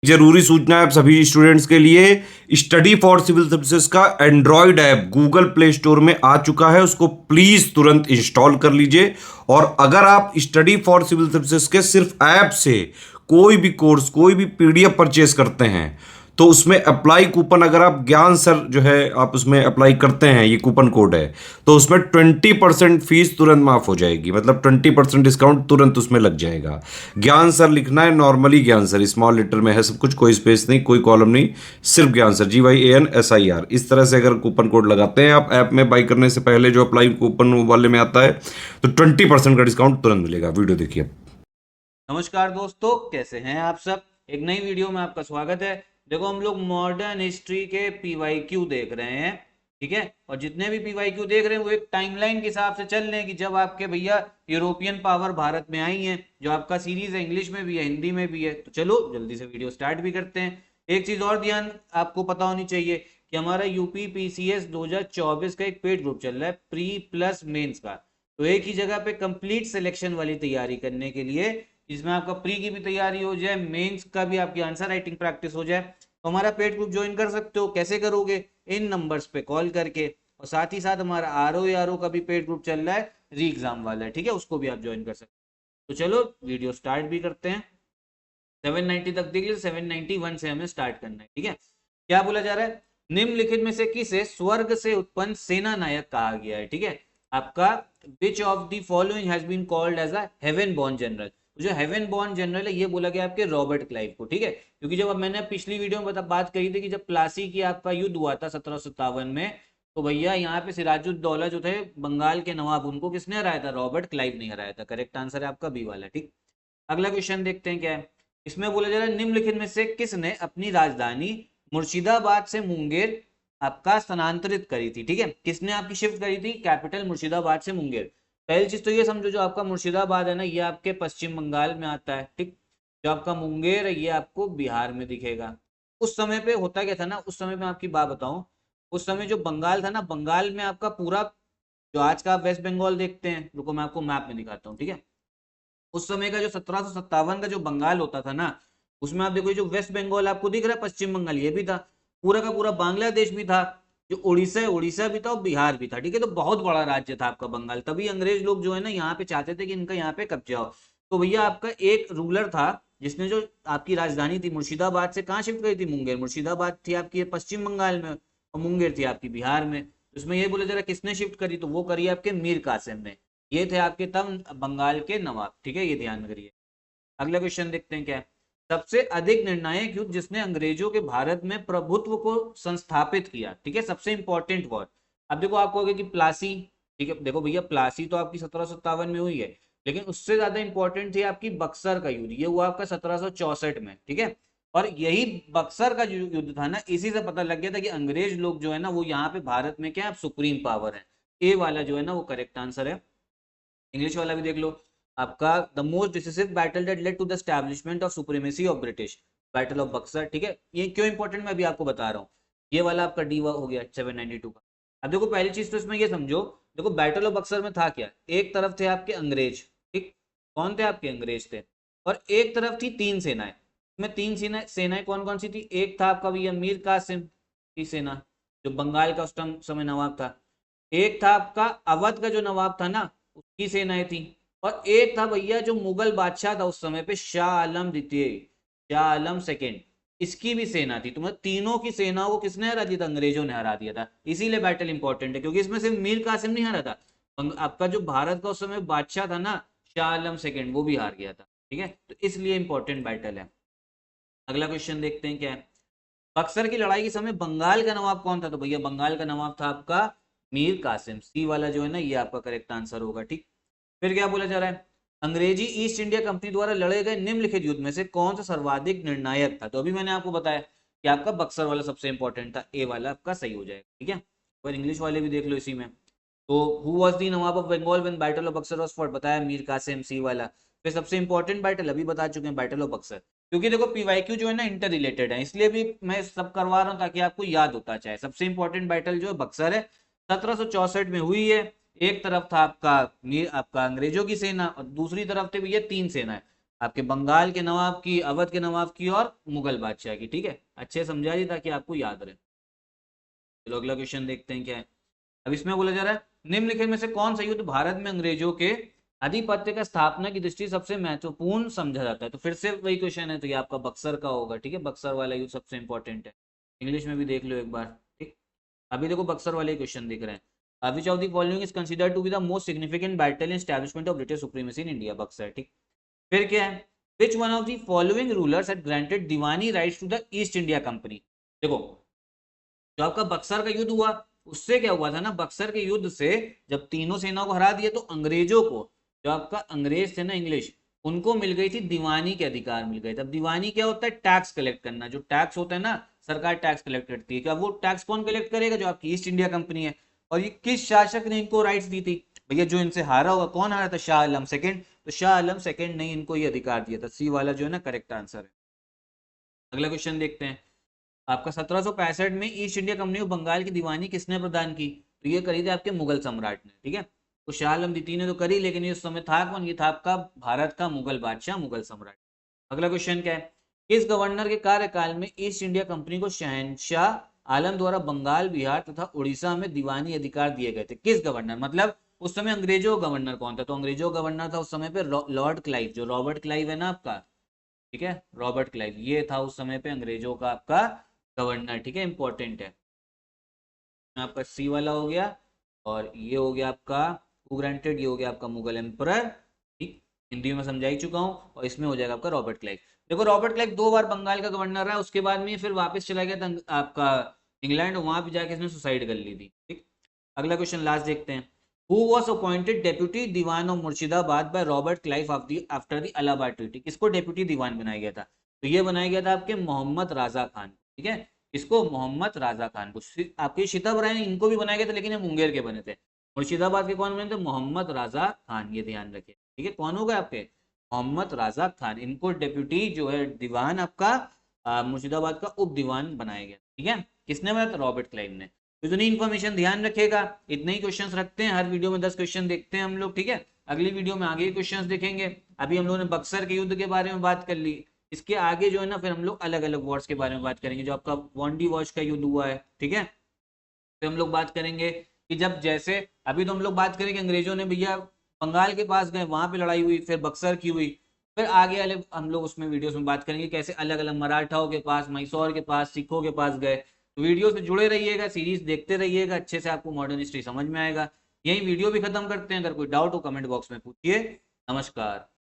जरूरी सूचना है आप सभी स्टूडेंट्स के लिए। स्टडी फॉर सिविल सर्विसेज का Android app Google play store में आ चुका है, उसको प्लीज तुरंत इंस्टॉल कर लीजिए। और अगर आप स्टडी फॉर सिविल सर्विसेज के सिर्फ ऐप से कोई भी कोर्स, कोई भी पीडीएफ परचेस करते हैं तो उसमें अप्लाई कूपन, अगर आप ज्ञान सर जो है आप उसमें अप्लाई करते हैं, ये कूपन कोड है, तो उसमें 20% फीस तुरंत माफ हो जाएगी। मतलब 20% डिस्काउंट तुरंत उसमें लग जाएगा। ज्ञान सर लिखना है, नॉर्मली ज्ञान सर, स्मॉल लेटर में है सब कुछ, कोई स्पेस नहीं, कोई कॉलम नहीं, सिर्फ ज्ञान सर, GYANSIR। इस तरह से अगर कूपन कोड लगाते हैं आप ऐप में बाई करने से पहले, जो अप्लाई कूपन वाले में आता है, तो 20% का डिस्काउंट तुरंत मिलेगा। वीडियो देखिए। नमस्कार दोस्तों, कैसे हैं आप सब। एक नई वीडियो में आपका स्वागत है। देखो, हम लोग मॉडर्न हिस्ट्री के पीवाईक्यू देख रहे हैं, ठीक है। और जितने भी पीवाईक्यू देख रहे हैं वो एक टाइमलाइन के हिसाब से चल रहे हैं कि जब आपके भैया यूरोपियन पावर भारत में आई हैं। जो आपका सीरीज है, इंग्लिश में भी है, हिंदी में भी है। तो चलो जल्दी से वीडियो स्टार्ट भी करते हैं। एक चीज और ध्यान आपको पता होनी चाहिए कि हमारा यूपी पीसीएस 2024 का एक पेड ग्रुप चल रहा है, प्री प्लस मेंस का। तो एक ही जगह पे कंप्लीट सिलेक्शन वाली तैयारी करने के लिए, जिसमें आपका प्री की भी तैयारी हो जाए, मेंस का भी आपकी आंसर राइटिंग प्रैक्टिस हो जाए, तो हमारा पेड ग्रुप ज्वाइन कर सकते हो। कैसे करोगे? इन नंबर्स पे कॉल करके। और साथ ही साथ हमारा आर ओ का भी पेड ग्रुप चल रहा है, री एग्जाम वाला है, ठीक है, उसको भी आप ज्वाइन कर सकते हो। तो चलो वीडियो स्टार्ट भी करते हैं। 790 तक देख लीजिए, 791 से हमें स्टार्ट करना है, ठीक है। क्या बोला जा रहा है? निम्नलिखित में से किसे स्वर्ग से उत्पन्न सेना नायक कहा गया है, ठीक है। आपका which of the following has been called as a heaven born general. जो हेवन बॉर्न जनरल है ये बोला गया आपके रॉबर्ट क्लाइव को, ठीक है। क्योंकि जब मैंने पिछली वीडियो में बात कही थी कि जब प्लासी की आपका युद्ध हुआ था 1757 में, तो भैया यहाँ पे सिराजुद्दौला जो थे बंगाल के नवाब, उनको किसने हराया था? रॉबर्ट क्लाइव ने हराया था। करेक्ट आंसर है आपका बी वाला, ठीक। अगला क्वेश्चन देखते हैं क्या है। इसमें बोला जा रहा है निम्नलिखित में से किसने अपनी राजधानी मुर्शिदाबाद से मुंगेर आपका स्थानांतरित करी थी, ठीक है। किसने आपकी शिफ्ट करी थी कैपिटल मुर्शिदाबाद से मुंगेर? पहली चीज तो ये समझो, जो आपका मुर्शिदाबाद है ना, ये आपके पश्चिम बंगाल में आता है, ठीक। जो आपका मुंगेर है ये आपको बिहार में दिखेगा। उस समय पे होता क्या था ना, उस समय में आपकी बात बताऊं, उस समय जो बंगाल था ना, बंगाल में आपका पूरा, जो आज का आप वेस्ट बंगाल देखते हैं, रुको मैं आपको मैप में दिखाता हूँ, ठीक है। उस समय का जो 1757 का जो बंगाल होता था ना, उसमें आप देखो जो वेस्ट बंगाल आपको दिख रहा है, पश्चिम बंगाल ये भी था, पूरा का पूरा बांग्लादेश भी था, जो उड़ीसा है उड़ीसा भी था, और बिहार भी था, ठीक है। तो बहुत बड़ा राज्य था आपका बंगाल। तभी अंग्रेज लोग जो है ना यहाँ पे चाहते थे कि इनका यहाँ पे कब्जा हो। तो भैया आपका एक रूलर था जिसने जो आपकी राजधानी थी मुर्शिदाबाद से कहाँ शिफ्ट करी थी? मुंगेर। मुर्शिदाबाद थी आपकी पश्चिम बंगाल में और मुंगेर थी आपकी बिहार में। इसमें ये बोले जरा किसने शिफ्ट करी, तो वो करी आपके मीर कासिम ने। ये थे आपके तब बंगाल के नवाब, ठीक है, ये ध्यान करिए। अगला क्वेश्चन देखते हैं क्या है। सबसे अधिक निर्णायक युद्ध जिसने अंग्रेजों के भारत में प्रभुत्व को संस्थापित किया, ठीक है, सबसे इंपॉर्टेंट वॉर। अब देखो आपको होगा कि प्लासी, ठीक है, देखो भैया प्लासी तो आपकी 1757 में हुई है, लेकिन उससे ज्यादा इंपॉर्टेंट थी आपकी बक्सर का युद्ध। ये हुआ आपका 1764 में, ठीक है। और यही बक्सर का जो युद्ध था ना, इसी से पता लग गया था कि अंग्रेज लोग जो है ना वो यहाँ पे भारत में क्या है, सुप्रीम पावर है। ए वाला जो है ना वो करेक्ट आंसर है। इंग्लिश वाला भी देख लो आपका, the most decisive battle that led to the establishment of supremacy of British, battle of Buxar, ठीक है। ये क्यों इंपॉर्टेंट मैं अभी आपको बता रहा हूँ। ये वाला आपका डी हो गया 792 का। अब देखो पहली चीज तो इसमें ये समझो, देखो बैटल ऑफ बक्सर में था क्या, एक तरफ थे आपके अंग्रेज, ठीक। कौन थे आपके? अंग्रेज थे। और एक तरफ थी तीन सेनाएं। इसमें तीन सेनाएं कौन कौन सी थी? एक था आपका भैया मीर कासिम की सेना, जो बंगाल का उस समय नवाब था। एक था आपका अवध का जो नवाब था ना, उसकी सेनाएं थी। और एक था भैया जो मुगल बादशाह था उस समय पे, शाह आलम द्वितीय, शाह आलम सेकेंड, इसकी भी सेना थी। तो मतलब तीनों की सेनाओं को किसने हरा दिया था? अंग्रेजों ने हरा दिया था। इसीलिए बैटल इंपॉर्टेंट है, क्योंकि इसमें सिर्फ मीर कासिम नहीं हरा था, आपका जो भारत का उस समय बादशाह था ना, शाह आलम सेकेंड, वो भी हार गया था, ठीक है। तो इसलिए इंपॉर्टेंट बैटल है। अगला क्वेश्चन देखते हैं क्या है। बक्सर की लड़ाई के समय बंगाल का नवाब कौन था? तो भैया बंगाल का नवाब था आपका मीर कासिम। सी वाला जो है ना ये आपका करेक्ट आंसर होगा, ठीक। फिर क्या बोला जा रहा है, अंग्रेजी ईस्ट इंडिया कंपनी द्वारा लड़े गए निम्नलिखित युद्ध में से कौन सा सर्वाधिक निर्णायक था? तो अभी मैंने आपको बताया कि आपका बक्सर वाला सबसे इंपॉर्टेंट था, ए वाला आपका सही हो जाएगा, ठीक है। और इंग्लिश वाले भी देख लो इसी में। तो who was the nawab of Bengal when battle of Buxar was fought? बताया मीर कासिम, सी वाला। फिर सबसे इंपॉर्टेंट बैटल अभी बता चुके हैं, बैटल ऑफ बक्सर। क्योंकि देखो पीवाईक्यू जो है ना इंटर रिलेटेड है, इसलिए भी मैं सब करवा रहा हूँ ताकि आपको याद होता चाहे। सबसे इंपॉर्टेंट बैटल जो है बक्सर है, 1764 में हुई है। एक तरफ था आपका अंग्रेजों की सेना और दूसरी तरफ थे भैया तीन सेना है। आपके बंगाल के नवाब की, अवध के नवाब की और मुगल बादशाह की। ठीक है, अच्छे समझा दी ताकि आपको याद रहे। चलो अगला क्वेश्चन देखते हैं क्या है। अब इसमें बोला जा रहा है निम्नलिखित में से कौन सा युद्ध भारत में अंग्रेजों के आधिपत्य का स्थापना की दृष्टि सबसे महत्वपूर्ण समझा जाता है। तो फिर से वही क्वेश्चन है, तो ये आपका बक्सर का होगा। ठीक है, बक्सर वाला युद्ध सबसे इंपॉर्टेंट है, इंग्लिश में भी देख लो एक बार। ठीक, अभी देखो बक्सर वाले क्वेश्चन दिख रहे हैं। Which of the following is considered to be the most significant battle in establishment of British supremacy in India, Buxar. ठीक, फिर क्या है, which one of the following rulers had granted diwani rights to the East India company. देखो जो आपका बक्सर का युद्ध हुआ, उससे क्या हुआ था ना, बक्सर के युद्ध से जब तीनों सेनाओं को हरा दिया तो अंग्रेजों को, जो आपका अंग्रेज थे ना इंग्लिश, उनको मिल गई थी दीवानी के अधिकार मिल गए थे। अब दीवानी क्या होता है, टैक्स कलेक्ट करना। जो टैक्स होता है ना, सरकार टैक्स कलेक्ट करती है। क्या वो टैक्स कौन कलेक्ट करेगा, जो आपकी ईस्ट इंडिया कंपनी है। और ये किस शासक ने इनको राइट्स दी थी, भैया जो इनसे हारा होगा, कौन हारा था, शाह आलम सेकेंड। तो शाह आलम सेकेंड ने इनको ये अधिकार दिया था। सी वाला जो है ना करेक्ट आंसर है। अगला क्वेश्चन देखते हैं। आपका 1765 में ईस्ट इंडिया कंपनी को बंगाल की दीवानी किसने प्रदान की। तो ये करी थी आपके मुगल सम्राट ने। ठीक है, तो शाह आलम द्वितीय ने तो करी, लेकिन ये उस समय था कौन, ये था आपका भारत का मुगल बादशाह, मुगल सम्राट। अगला क्वेश्चन क्या है, किस गवर्नर के कार्यकाल में ईस्ट इंडिया कंपनी को शहनशाह आलम द्वारा बंगाल, बिहार तथा उड़ीसा में दीवानी अधिकार दिए गए थे। किस गवर्नर, मतलब उस समय अंग्रेजों का गवर्नर कौन था। तो अंग्रेजों का गवर्नर था उस समय पे लॉर्ड क्लाइव, जो रॉबर्ट क्लाइव है ना आपका। ठीक है, रॉबर्ट क्लाइव ये था उस समय पे अंग्रेजों का आपका गवर्नर। ठीक है, इंपॉर्टेंट है। आपका सी वाला हो गया, और ये हो गया आपका ग्रांटेड, ये हो गया आपका मुगल एम्परर। ठीक, हिंदी में समझा ही चुका हूँ। और इसमें हो जाएगा आपका रॉबर्ट क्लाइव। देखो रॉबर्ट क्लाइव 2 बार बंगाल का गवर्नर रहा, उसके बाद में फिर वापस चला गया था आपका इंग्लैंड, वहां भी जाके इसने सुसाइड कर ली थी। ठीक, अगला क्वेश्चन लास्ट देखते हैं। Who was appointed deputy diwan of Murshidabad by Robert Clive after the Allahabad treaty. किसको डेप्यूटी दीवान बनाया गया था। तो ये बनाया गया था आपके मोहम्मद राजा खान। ठीक है, इसको मोहम्मद राजा खान को। आपके शितब राय इनको भी बनाया गया था, लेकिन ये मुंगेर के बने थे। मुर्शिदाबाद के कौन बने थे, मोहम्मद राजा खान, ये ध्यान रखे। ठीक है, कौन होगा आपके, मोहम्मद राजा खान। इनको डेप्यूटी जो है दीवान आपका मुर्शिदाबाद का उप दीवान बनाया गया। ठीक है, किसने बनाया था, रॉबर्ट क्लाइव ने। तो इतनी इन्फॉर्मेशन ध्यान रखेगा, इतने ही क्वेश्चंस रखते हैं, हर वीडियो में 10 क्वेश्चन देखते हैं हम लोग। ठीक है, अगली वीडियो में आगे क्वेश्चंस देखेंगे। अभी हम लोगों ने बक्सर के युद्ध के बारे में बात कर ली, इसके आगे जो है ना फिर हम लोग अलग अलग वॉर्स के बारे में बात करेंगे। जो आपका वांडी वॉच का युद्ध हुआ है, ठीक है, फिर हम लोग बात करेंगे कि जब जैसे अभी तो हम लोग बात करेंगे अंग्रेजों ने भैया बंगाल के पास गए, वहां पे लड़ाई हुई, फिर बक्सर की हुई। फिर आगे वाले हम लोग उसमें वीडियोस में बात करेंगे कैसे अलग अलग मराठाओं के पास, मैसूर के पास, सिखों के पास गए। तो वीडियो से जुड़े रहिएगा, सीरीज देखते रहिएगा, अच्छे से आपको मॉडर्न हिस्ट्री समझ में आएगा। यही वीडियो भी खत्म करते हैं, अगर कोई डाउट हो कमेंट बॉक्स में पूछिए। नमस्कार।